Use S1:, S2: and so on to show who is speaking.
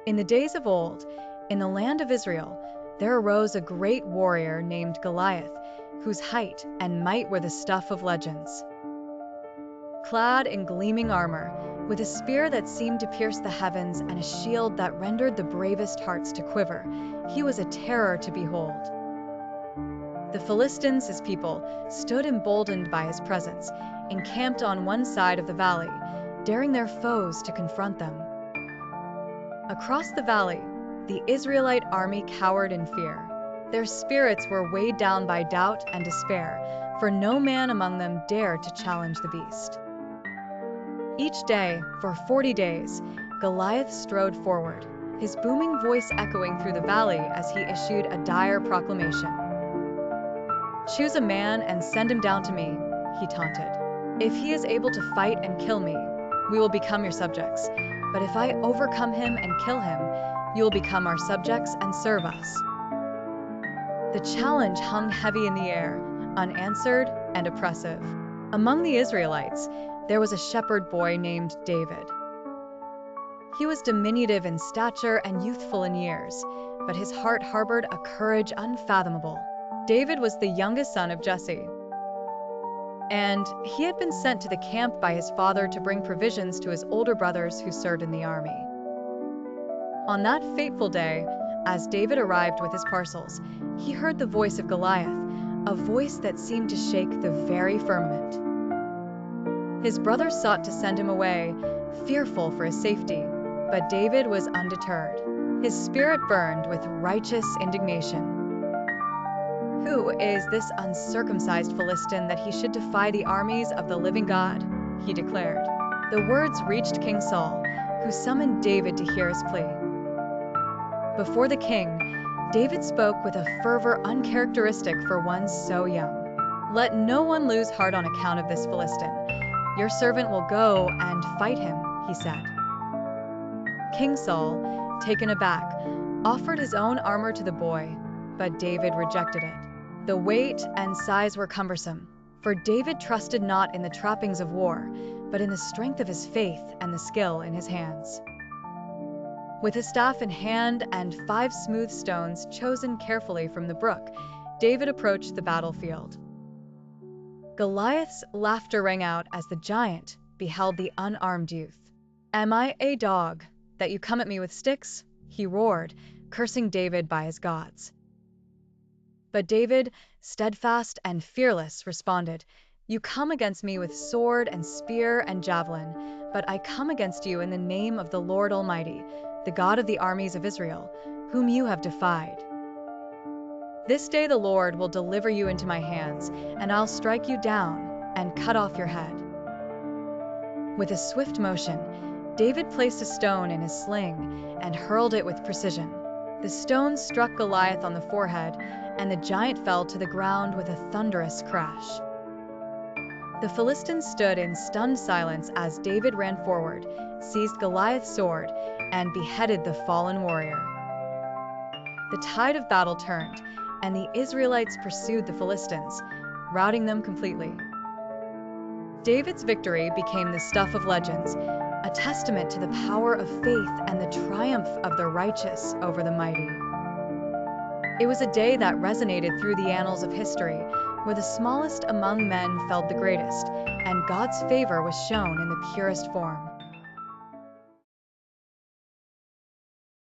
S1: In the days of old, in the land of Israel, there arose a great warrior named Goliath, whose height and might were the stuff of legends. Clad in gleaming armor, with a spear that seemed to pierce the heavens and a shield that rendered the bravest hearts to quiver, he was a terror to behold. The Philistines, his people, stood emboldened by his presence, encamped on one side of the valley, daring their foes to confront them. Across the valley, the Israelite army cowered in fear. Their spirits were weighed down by doubt and despair, for no man among them dared to challenge the beast. Each day, for 40 days, Goliath strode forward, his booming voice echoing through the valley as he issued a dire proclamation. "Choose a man and send him down to me," he taunted. "If he is able to fight and kill me, we will become your subjects. But if I overcome him and kill him, you will become our subjects and serve us." The challenge hung heavy in the air, unanswered and oppressive. Among the Israelites, there was a shepherd boy named David. He was diminutive in stature and youthful in years, but his heart harbored a courage unfathomable. David was the youngest son of Jesse, and he had been sent to the camp by his father to bring provisions to his older brothers who served in the army. On that fateful day, as David arrived with his parcels, he heard the voice of Goliath, a voice that seemed to shake the very firmament. His brothers sought to send him away, fearful for his safety, but David was undeterred. His spirit burned with righteous indignation. "Who is this uncircumcised Philistine that he should defy the armies of the living God?" he declared. The words reached King Saul, who summoned David to hear his plea. Before the king, David spoke with a fervor uncharacteristic for one so young. "Let no one lose heart on account of this Philistine. Your servant will go and fight him," he said. King Saul, taken aback, offered his own armor to the boy, but David rejected it. The weight and size were cumbersome, for David trusted not in the trappings of war, but in the strength of his faith and the skill in his hands. With his staff in hand and 5 smooth stones chosen carefully from the brook, David approached the battlefield. Goliath's laughter rang out as the giant beheld the unarmed youth. "Am I a dog, that you come at me with sticks?" he roared, cursing David by his gods. But David, steadfast and fearless, responded, "You come against me with sword and spear and javelin, but I come against you in the name of the Lord Almighty, the God of the armies of Israel, whom you have defied. This day the Lord will deliver you into my hands, and I'll strike you down and cut off your head." With a swift motion, David placed a stone in his sling and hurled it with precision. The stone struck Goliath on the forehead, and the giant fell to the ground with a thunderous crash. The Philistines stood in stunned silence as David ran forward, seized Goliath's sword, and beheaded the fallen warrior. The tide of battle turned, and the Israelites pursued the Philistines, routing them completely. David's victory became the stuff of legends, a testament to the power of faith and the triumph of the righteous over the mighty. It was a day that resonated through the annals of history, where the smallest among men felt the greatest, and God's favor was shown in the purest form.